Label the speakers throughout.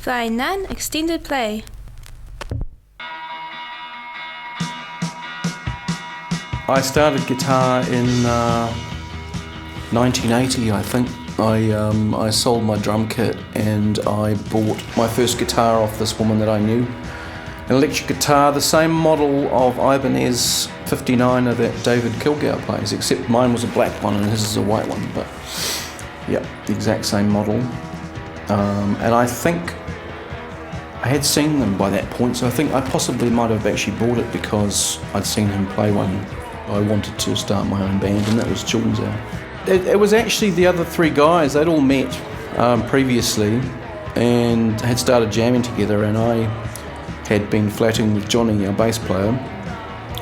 Speaker 1: Flying Nun Extended Play.
Speaker 2: I started guitar in 1980, I think. I sold my drum kit and I bought my first guitar off this woman that I knew. An electric guitar, the same model of Ibanez 59er that David Kilgour plays, except mine was a black one and his is a white one, but yeah, the exact same model. And I think I had seen them by that point, so I think I possibly might have actually bought it because I'd seen him play one. I wanted to start my own band, and that was Children's Hour. It was actually the other three guys. They'd all met previously and had started jamming together, and I had been flatting with Johnny, our bass player,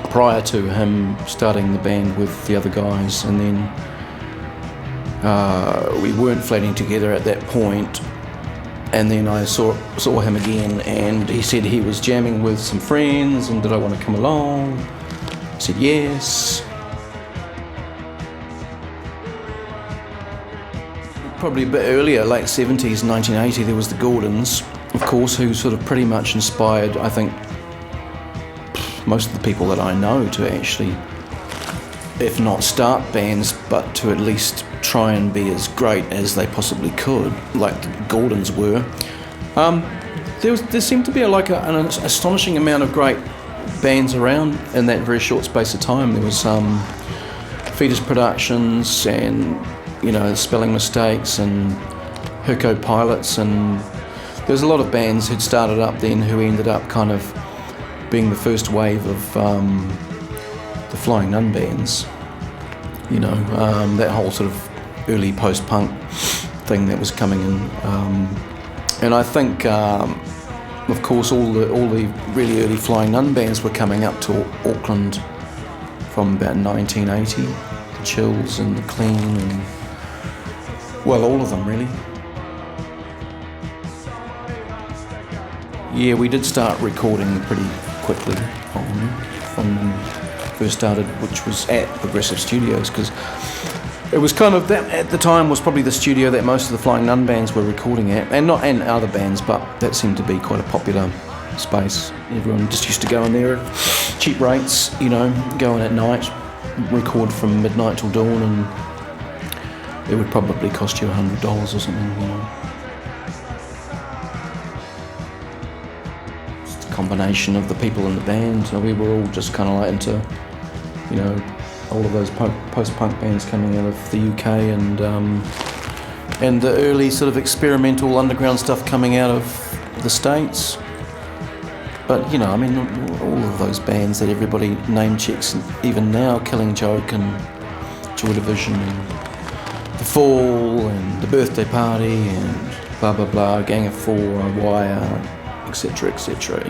Speaker 2: prior to him starting the band with the other guys, and then we weren't flatting together at that point. And then I saw him again, and he said he was jamming with some friends, and did I want to come along? I said yes. Probably a bit earlier, late 70s, 1980, there was the Gordons, of course, who sort of pretty much inspired, I think, most of the people that I know to actually, if not start bands, but to at least try and be as great as they possibly could, like the Gordons were. There seemed to be an astonishing amount of great bands around in that very short space of time. There was Fetus Productions and, Spelling Mistakes and Herco Pilots, and there's a lot of bands who'd started up then who ended up kind of being the first wave of the Flying Nun bands. That whole sort of early post-punk thing that was coming in, and I think, of course, all the really early Flying Nun bands were coming up to Auckland from about 1980. The Chills and the Clean, and all of them really. Yeah, we did start recording pretty quickly from when we first started, which was at Progressive Studios, because it was kind of that at the time was probably the studio that most of the Flying Nun bands were recording at, and other bands, but that seemed to be quite a popular space. Everyone just used to go in there at cheap rates, go in at night, record from midnight till dawn, and it would probably cost you $100 or something. Just a combination of the people in the band. So we were all just kind of like into, all of those post-punk bands coming out of the UK, and the early sort of experimental underground stuff coming out of the States. But, all of those bands that everybody name checks, even now, Killing Joke and Joy Division and The Fall and The Birthday Party and blah, blah, blah, Gang of Four, Wire, etc., etc.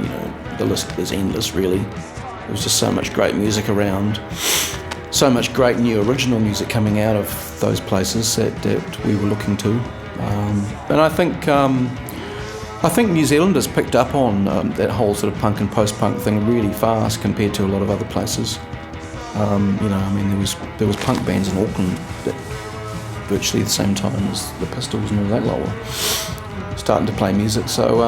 Speaker 2: The list is endless, really. There was just so much great music around. So much great new original music coming out of those places that we were looking to, and I think New Zealanders picked up on that whole sort of punk and post-punk thing really fast compared to a lot of other places. There was punk bands in Auckland that virtually at the same time as the Pistols and all that lot were starting to play music. So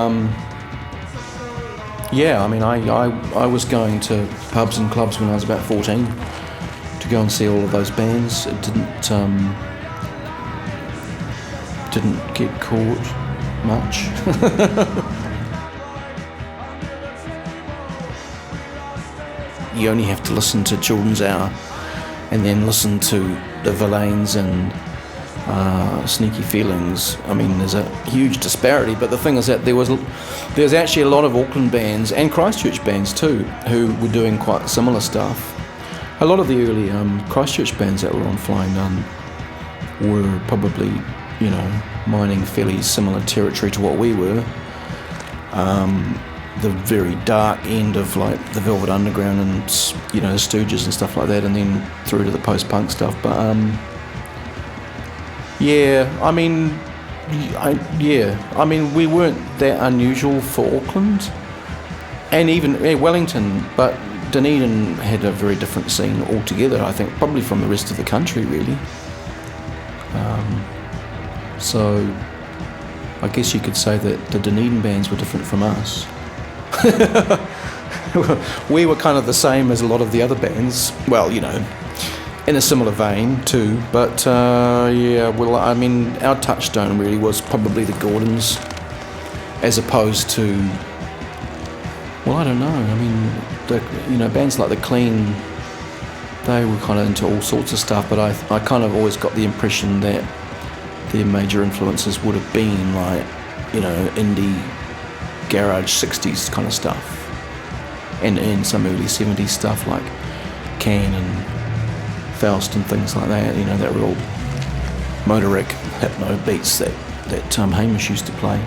Speaker 2: I was going to pubs and clubs when I was about 14. To go and see all of those bands. It didn't get caught much. You only have to listen to Children's Hour and then listen to the Villains and Sneaky Feelings. There's a huge disparity, but the thing is that there's actually a lot of Auckland bands and Christchurch bands too who were doing quite similar stuff. A lot of the early Christchurch bands that were on Flying Nun were probably, mining fairly similar territory to what we were. The very dark end of like the Velvet Underground and the Stooges and stuff like that, and then through to the post-punk stuff. But we weren't that unusual for Auckland, and even Wellington, but Dunedin had a very different scene altogether, I think, probably from the rest of the country, really. I guess you could say that the Dunedin bands were different from us. We were kind of the same as a lot of the other bands. Well, you know, in a similar vein too. But yeah, well, I mean, our touchstone really was probably the Gordons, as opposed to, well, I don't know. I mean, bands like the Clean, they were kind of into all sorts of stuff. But I kind of always got the impression that their major influences would have been like, indie, garage 60s kind of stuff. And some early 70s stuff like Can and Faust and things like that, that real motoric hypno beats that Hamish used to play.